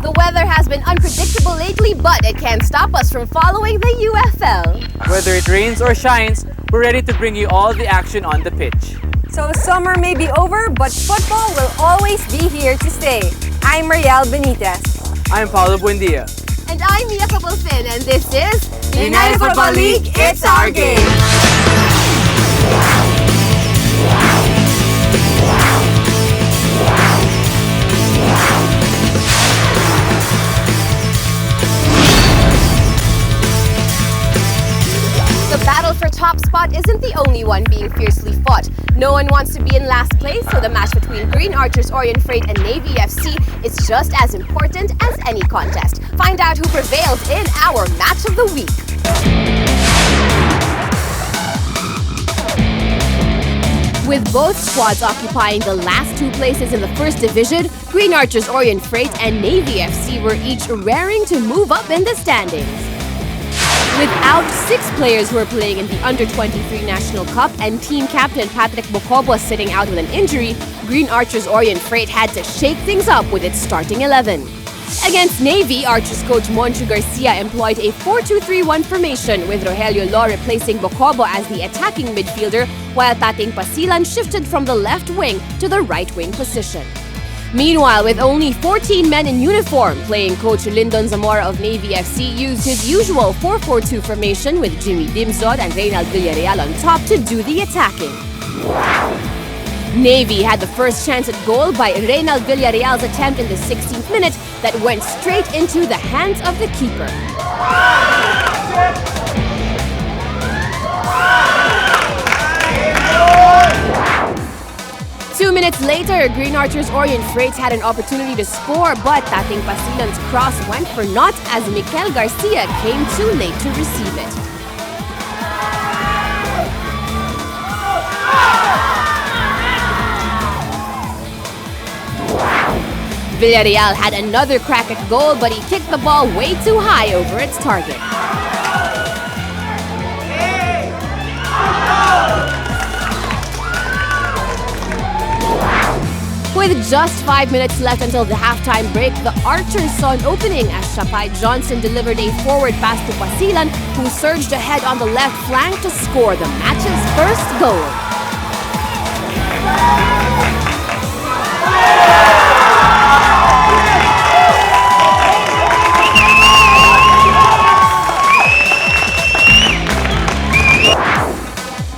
The weather has been unpredictable lately, but it can't stop us from following the UFL. Whether it rains or shines, we're ready to bring you all the action on the pitch. So summer may be over, but football will always be here to stay. I'm Mariel Benitez. I'm Paulo Buendia. And I'm Mia Capulfin, and this is United Football League, it's our game! The battle for top spot isn't the only one being fiercely fought. No one wants to be in last place, so the match between Green Archers Orient Freight and Navy FC is just as important as any contest. Find out who prevails in our Match of the Week. With both squads occupying the last two places in the first division, Green Archers Orient Freight and Navy FC were each raring to move up in the standings. Without 6 players who are playing in the Under-23 National Cup and team captain Patrick Bocobo sitting out with an injury, Green Archers Orient Freight had to shake things up with its starting 11. Against Navy, Archers coach Moncho Garcia employed a 4-2-3-1 formation with Rogelio Law replacing Bocobo as the attacking midfielder, while Tating Pasilan shifted from the left wing to the right wing position. Meanwhile, with only 14 men in uniform, playing coach Lyndon Zamora of Navy FC used his usual 4-4-2 formation with Jimmy Dimzod and Reynald Villarreal on top to do the attacking. Navy had the first chance at goal by Reynald Villarreal's attempt in the 16th minute that went straight into the hands of the keeper. 2 minutes later, Green Archers Orient Freight had an opportunity to score, but Tating Pasilan's cross went for naught as Mikel Garcia came too late to receive it. Villarreal had another crack at goal, but he kicked the ball way too high over its target. With just 5 minutes left until the halftime break, the Archers saw an opening as Shapai Johnson delivered a forward pass to Pasilan, who surged ahead on the left flank to score the match's first goal.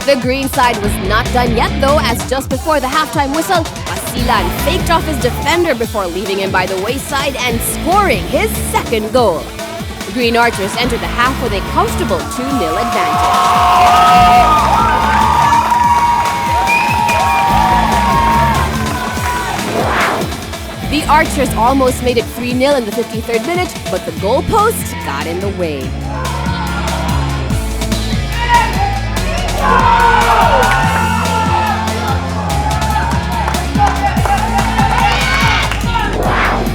The green side was not done yet though, as just before the halftime whistle, Pasilan faked off his defender before leaving him by the wayside and scoring his second goal. The Green Archers entered the half with a comfortable 2-0 advantage. The Archers almost made it 3-0 in the 53rd minute, but the goalpost got in the way.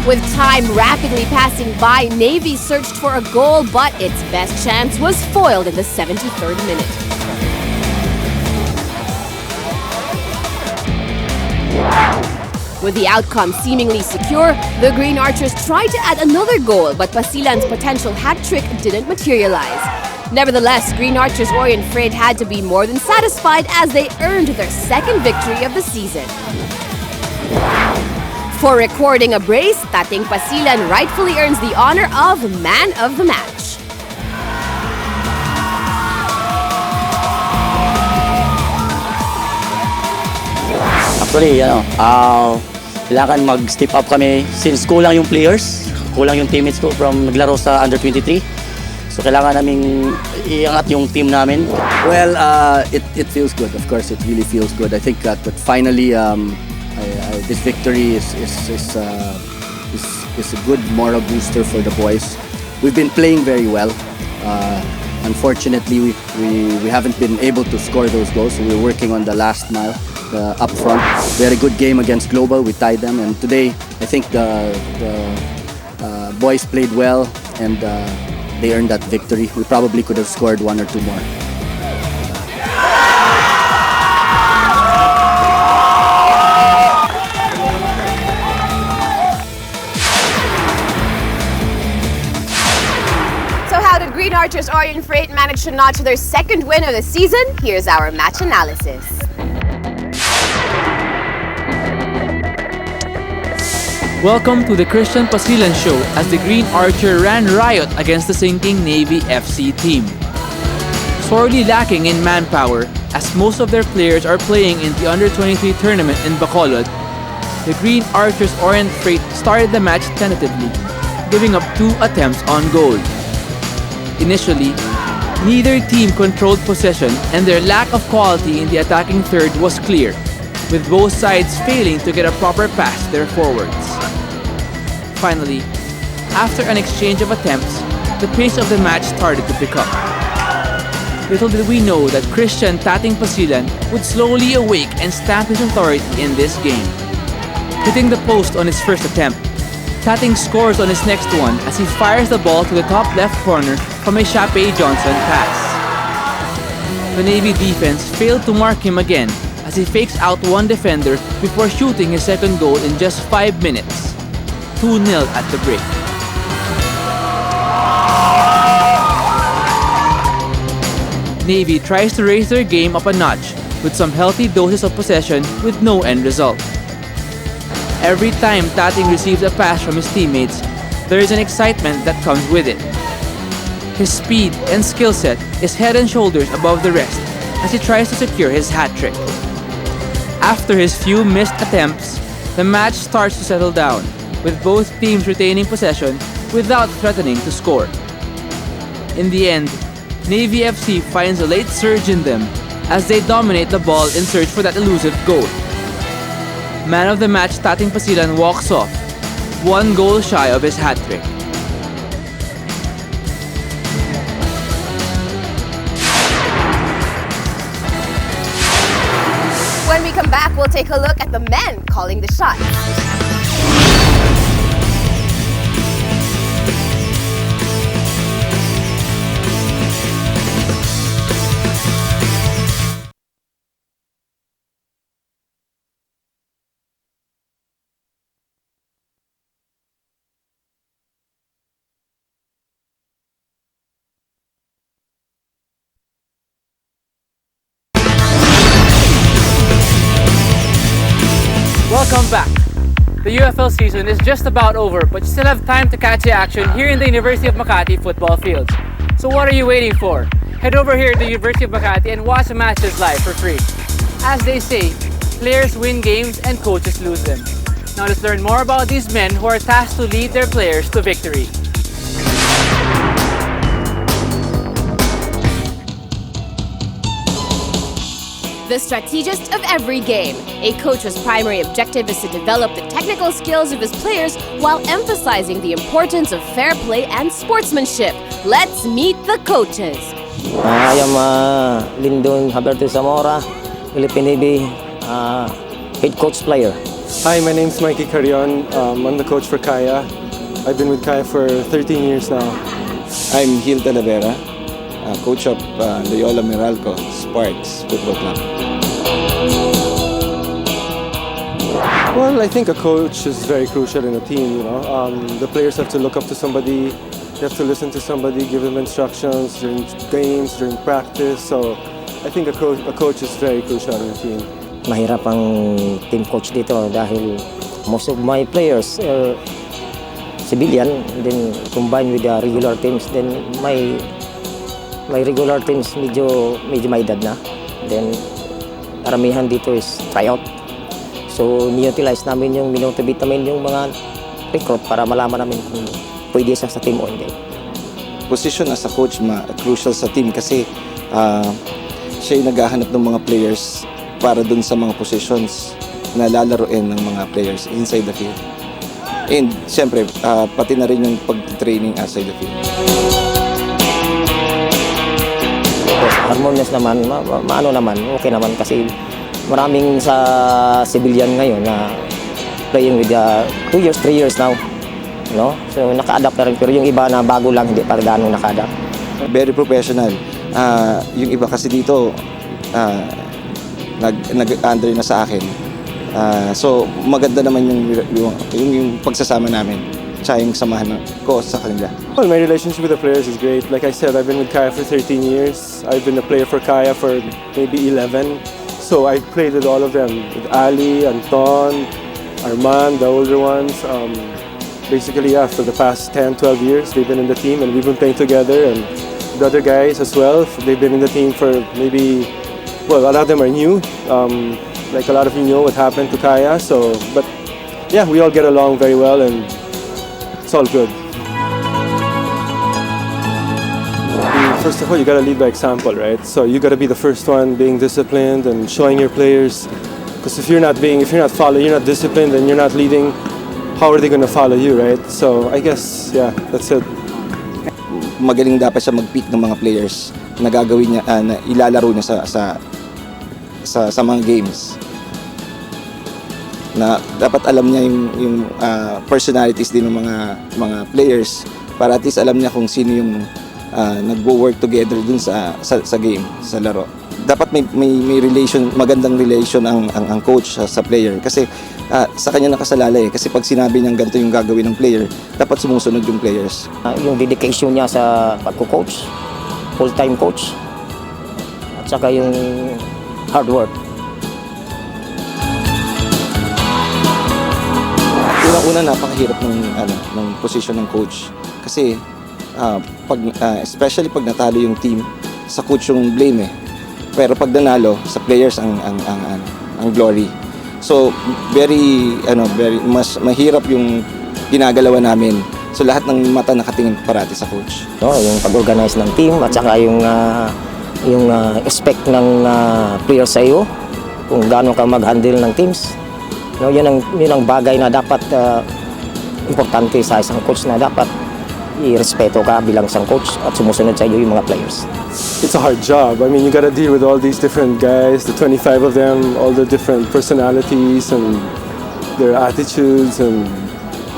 With time rapidly passing by, Navy searched for a goal, but its best chance was foiled in the 73rd minute. With the outcome seemingly secure, the Green Archers tried to add another goal, but Pasilan's potential hat-trick didn't materialize. Nevertheless, Green Archers Orient Freight had to be more than satisfied as they earned their second victory of the season. For recording a brace, Tating Pasilan rightfully earns the honor of Man of the Match. Actually, kailangan mag-step up kami since kulang yung players, kulang yung teammates ko from naglaro sa Under-23. So kailangan naming iangat yung team namin. Well, it feels good. Of course, it really feels good. I think that finally this victory is a good moral booster for the boys. We've been playing very well. Unfortunately, we haven't been able to score those goals, so we're working on the last mile up front. We had a good game against Global. We tied them, and today I think the boys played well and they earned that victory. We probably could have scored 1 or 2 more. Orient Freight managed to notch their second win of the season. Here's our match analysis. Welcome to the Christian Pasilan Show as the Green Archer ran riot against the sinking Navy FC team. Sorely lacking in manpower, as most of their players are playing in the Under-23 tournament in Bacolod, the Green Archers Orient Freight started the match tentatively, giving up 2 attempts on goal. Initially, neither team controlled possession and their lack of quality in the attacking third was clear, with both sides failing to get a proper pass to their forwards. Finally, after an exchange of attempts, the pace of the match started to pick up. Little did we know that Christian Tating Pasilan would slowly awake and stamp his authority in this game. Hitting the post on his first attempt, Tating scores on his next one as he fires the ball to the top left corner from a Chape Johnson pass. The Navy defense failed to mark him again as he fakes out one defender before shooting his second goal in just 5 minutes. 2-0 at the break. Navy tries to raise their game up a notch with some healthy doses of possession with no end result. Every time Tating receives a pass from his teammates, there is an excitement that comes with it. His speed and skill set is head and shoulders above the rest as he tries to secure his hat-trick. After his few missed attempts, the match starts to settle down, with both teams retaining possession without threatening to score. In the end, Navy FC finds a late surge in them as they dominate the ball in search for that elusive goal. Man of the match Tating Pasilan walks off, 1 goal shy of his hat-trick. When we come back, we'll take a look at the men calling the shots. Welcome back. The UFL season is just about over, but you still have time to catch the action here in the University of Makati football fields. So what are you waiting for? Head over here to the University of Makati and watch the matches live for free. As they say, players win games and coaches lose them. Now let's learn more about these men who are tasked to lead their players to victory. The strategist of every game. A coach's primary objective is to develop the technical skills of his players while emphasizing the importance of fair play and sportsmanship. Let's meet the coaches. I am Lindon Haberto Zamora, Philippine Navy head coach player. Hi, my name is Mikey Carrion. I'm the coach for Kaya. I've been with Kaya for 13 years now. I'm Gil Talavera, coach of Loyola Meralco Sparks Football Club. Well, I think a coach is very crucial in a team. The players have to look up to somebody. They have to listen to somebody, give them instructions during games, during practice. So I think a coach is very crucial in a team. Mahirap ang team coach dito dahil most of my players are civilian, then combined with the regular teams, then my regular teams medyo may edad na. Then karamihan dito is tryout. So ni-utilize namin yung minutibit namin yung mga recruit para malaman namin kung pwede siya sa team o hindi. Position as a coach crucial sa team kasi siya yung naghahanap ng mga players para dun sa mga positions na lalaroin ng mga players inside the field. And siyempre, pati na rin yung pag-training outside the field. Harmonious naman, maano naman, okay naman kasi maraming sa civilian ngayon na playing with 2 years, 3 years now. No? So naka-adapt na rin, pero yung iba na bago lang, hindi pa gano'ng naka-adapt. Very professional. Yung iba kasi dito, nag-under na sa akin. So maganda naman yung pagsasama namin. tsaka yung samahan ko sa kanila. Well, my relationship with the players is great. Like I said, I've been with Kaya for 13 years. I've been a player for Kaya for maybe 11. So I've played with all of them, with Ali, Anton, Armand, the older ones. Basically, yeah, for the past 10, 12 years, they've been in the team and we've been playing together. And the other guys as well, they've been in the team for maybe, well, a lot of them are new. Like a lot of you know what happened to Kaya. So, but yeah, we all get along very well and it's all good. First of all, you gotta lead by example, right? So you gotta be the first one being disciplined and showing your players. Because if you're not following, you're not disciplined and you're not leading, how are they gonna follow you, right? So I guess, yeah, that's it. Magaling dapat siya mag-pick ng mga players na gagawin niya, na ilalaro niya sa mga games. Na dapat alam niya yung personalities din ng mga players para at least alam niya kung sino yung nagwo-work together dun sa game, sa laro. Dapat may relation, magandang relation ang coach sa player kasi sa kanya nakasalalay kasi pag sinabi niyang ganito yung gagawin ng player, dapat sumusunod yung players. Yung dedication niya sa pagko-coach, full-time coach, at saka yung hard work. Una napakahirap ng position ng coach kasi especially pag natalo yung team, sa coach yung blame eh. Pero pag nanalo, sa players ang glory. So very mas mahirap yung ginagalawan namin. So lahat ng mata nakatingin parati sa coach. No, yung pag-organize ng team at saka yung expect ng players sa iyo kung gaano ka mag-handle ng teams. No, yun ang bagay na dapat importante sa isang coach na dapat irespeto ka bilang isang coach at sumusunod sa iyo yung mga players. It's a hard job. I mean, you gotta deal with all these different guys, the 25 of them, all the different personalities and their attitudes, and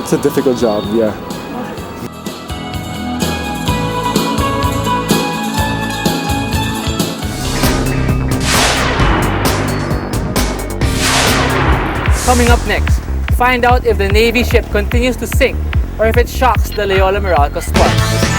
it's a difficult job, yeah. Coming up next, find out if the Navy ship continues to sink or if it shocks the Loyola Meralco Sparks.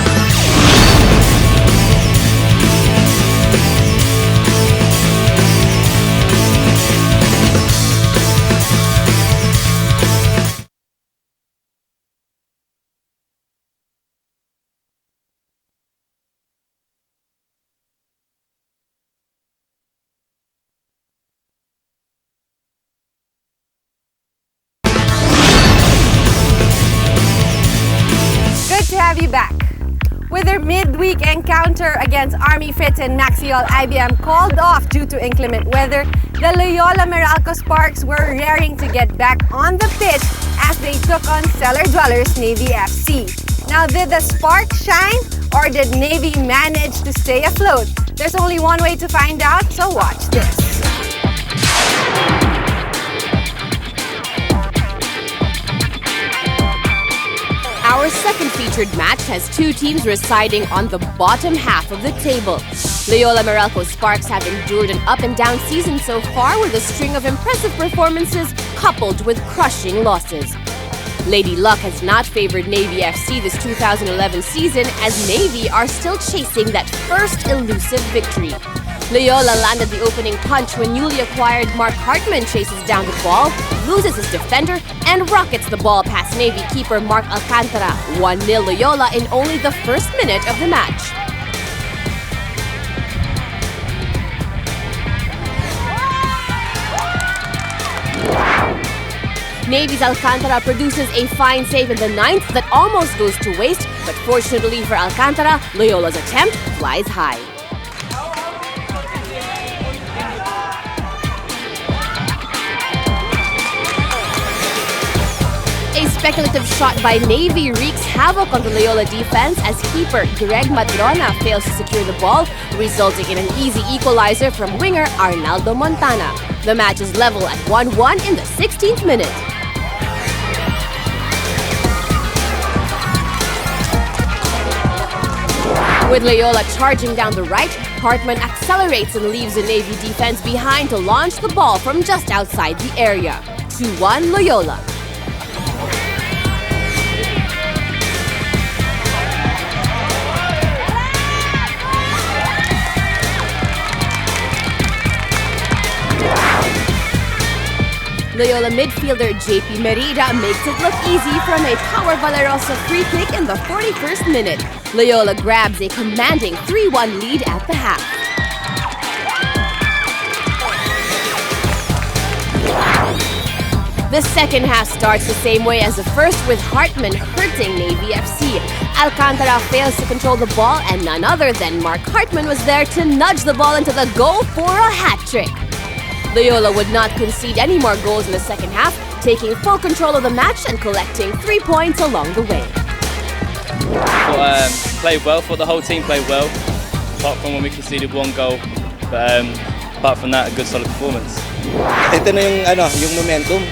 To have you back. With their midweek encounter against Army Fritz and Naxiol IBM called off due to inclement weather, the Loyola Meralco Sparks were raring to get back on the pitch as they took on cellar dwellers Navy FC. Now, did the Sparks shine or did Navy manage to stay afloat? There's only one way to find out, so watch this. Our second featured match has two teams residing on the bottom half of the table. Loyola Meralco Sparks have endured an up-and-down season so far with a string of impressive performances coupled with crushing losses. Lady Luck has not favored Navy FC this 2011 season as Navy are still chasing that first elusive victory. Loyola landed the opening punch when newly acquired Mark Hartman chases down the ball, loses his defender, and rockets the ball past Navy keeper Mark Alcantara. 1-0 Loyola in only the first minute of the match. Navy's Alcantara produces a fine save in the ninth that almost goes to waste, but fortunately for Alcantara, Loyola's attempt flies high. A speculative shot by Navy wreaks havoc on the Loyola defense as keeper Greg Madrona fails to secure the ball, resulting in an easy equalizer from winger Arnaldo Montana. The match is level at 1-1 in the 16th minute. With Loyola charging down the right, Hartman accelerates and leaves the Navy defense behind to launch the ball from just outside the area. 2-1 Loyola. Loyola midfielder JP Merida makes it look easy from a Power Valerosa free kick in the 41st minute. Loyola grabs a commanding 3-1 lead at the half. The second half starts the same way as the first, with Hartman hurting Navy FC. Alcantara fails to control the ball, and none other than Mark Hartman was there to nudge the ball into the goal for a hat trick. Loyola would not concede any more goals in the second half, taking full control of the match and collecting 3 points along the way. Played well. Thought the whole team played well, apart from when we conceded 1 goal. But apart from that, a good solid performance. Ito na yung momentum.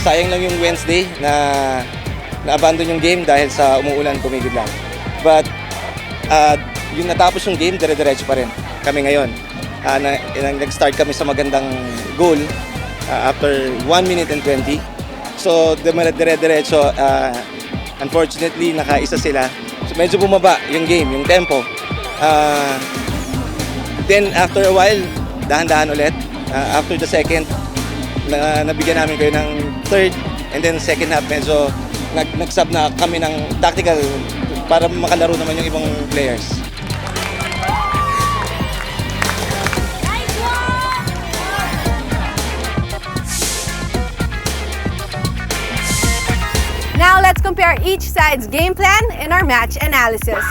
Sayang lang yung Wednesday na na-abandon yung game dahil sa umuulan, tumigil lang. But yung natapos yung game, dire-diretso pa rin kami ngayon. Nag-start kami sa magandang goal after 1 minute and 20. So, dire-diretso, unfortunately, nakaisa sila. So, medyo bumaba yung game, yung tempo. Then, after a while, dahan-dahan ulit. After the second, nabigyan namin kayo ng third, and then second half, medyo nag-sub na kami ng tactical para makalaro naman yung ibang players. Now let's compare each side's game plan in our match analysis.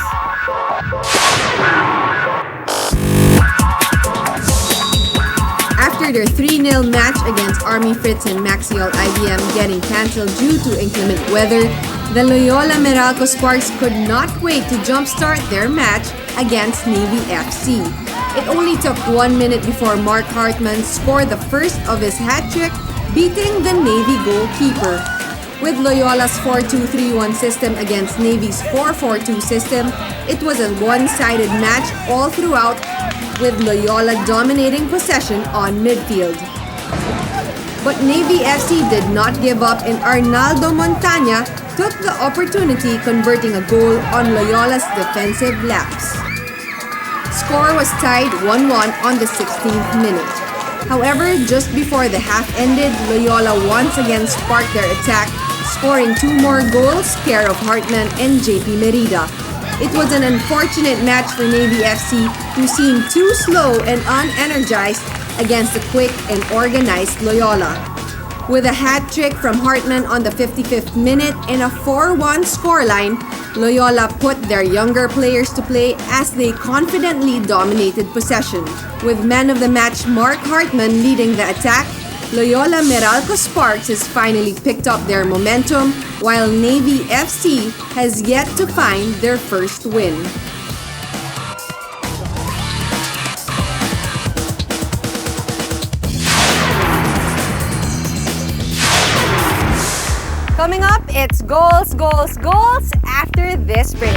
After their 3-0 match against Army Fritz and Maxiol IBM getting cancelled due to inclement weather, the Loyola Meralco Sparks could not wait to jumpstart their match against Navy FC. It only took 1 minute before Mark Hartman scored the first of his hat trick, beating the Navy goalkeeper. With Loyola's 4-2-3-1 system against Navy's 4-4-2 system, it was a one-sided match all throughout, with Loyola dominating possession on midfield. But Navy FC did not give up, and Arnaldo Montaña took the opportunity, converting a goal on Loyola's defensive lapse. Score was tied 1-1 on the 16th minute. However, just before the half ended, Loyola once again sparked their attack, scoring 2 more goals, care of Hartman and JP Merida. It was an unfortunate match for Navy FC, who seemed too slow and unenergized against the quick and organized Loyola. With a hat trick from Hartman on the 55th minute and a 4-1 scoreline, Loyola put their younger players to play as they confidently dominated possession. With man of the match Mark Hartman leading the attack, Loyola Meralco Sparks has finally picked up their momentum, while Navy FC has yet to find their first win. Coming up, it's goals, goals, goals after this break.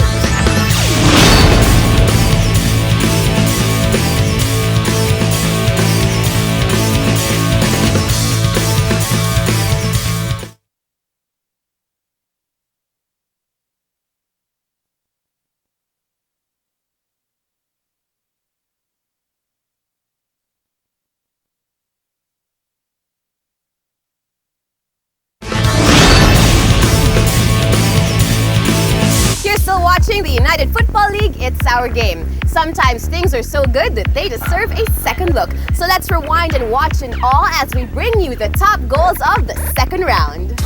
Watching the United Football League, it's our game. Sometimes things are so good that they deserve a second look. So let's rewind and watch in all as we bring you the top goals of the second round.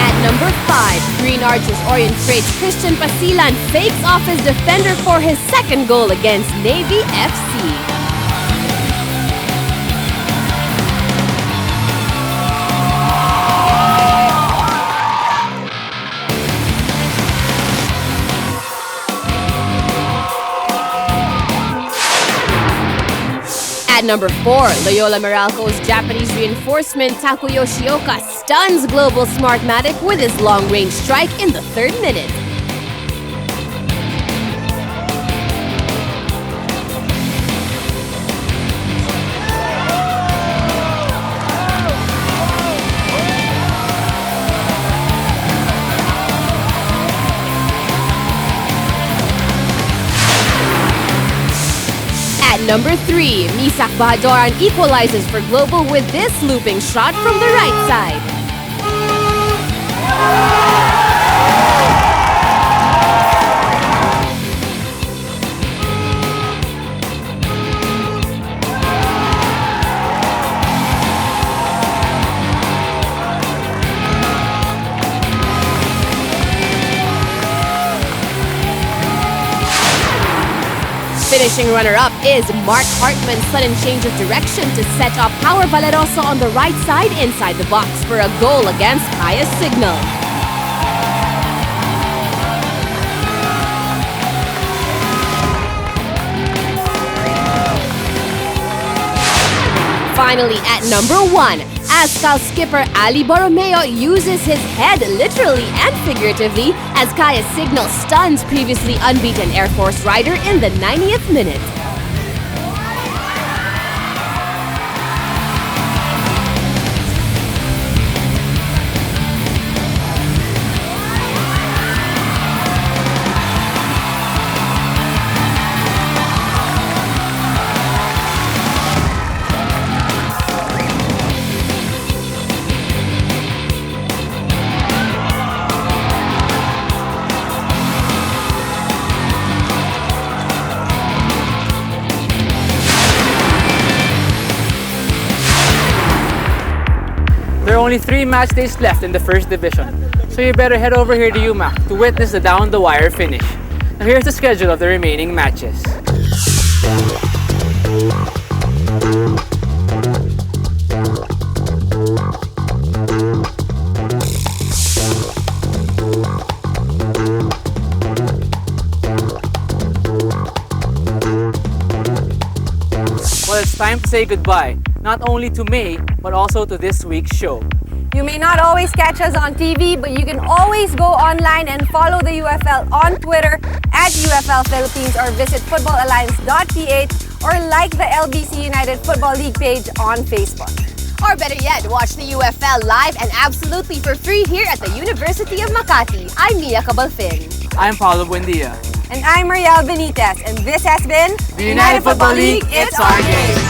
At number 5, Green Archers Orient Freight's Christian Pasilan fakes off his defender for his second goal against Navy FC. At number 4, Loyola Meralco's Japanese reinforcement Taku Yoshioka stuns Global Smartmatic with his long-range strike in the 3rd minute. number 3, Misak Bahadoran equalizes for Global with this looping shot from the right side. Finishing runner-up is Mark Hartman's sudden change of direction to set up Power Valeroso on the right side inside the box for a goal against Kaya Signal. Finally, at number 1, Azcal skipper Ali Borromeo uses his head literally and figuratively as Kaya Signal stuns previously unbeaten Air Force rider in the 90th minute. There are only 3 match days left in the first division, so you better head over here to UMAC to witness the down-the-wire finish. Now here's the schedule of the remaining matches. Well, it's time to say goodbye, not only to May, but also to this week's show. You may not always catch us on TV, but you can always go online and follow the UFL on Twitter at UFL Philippines or visit footballalliance.ph or like the LBC United Football League page on Facebook. Or better yet, watch the UFL live and absolutely for free here at the University of Makati. I'm Mia Cabalfin. I'm Paulo Buendia. And I'm Mariel Benitez, and this has been The United Football League, it's our game!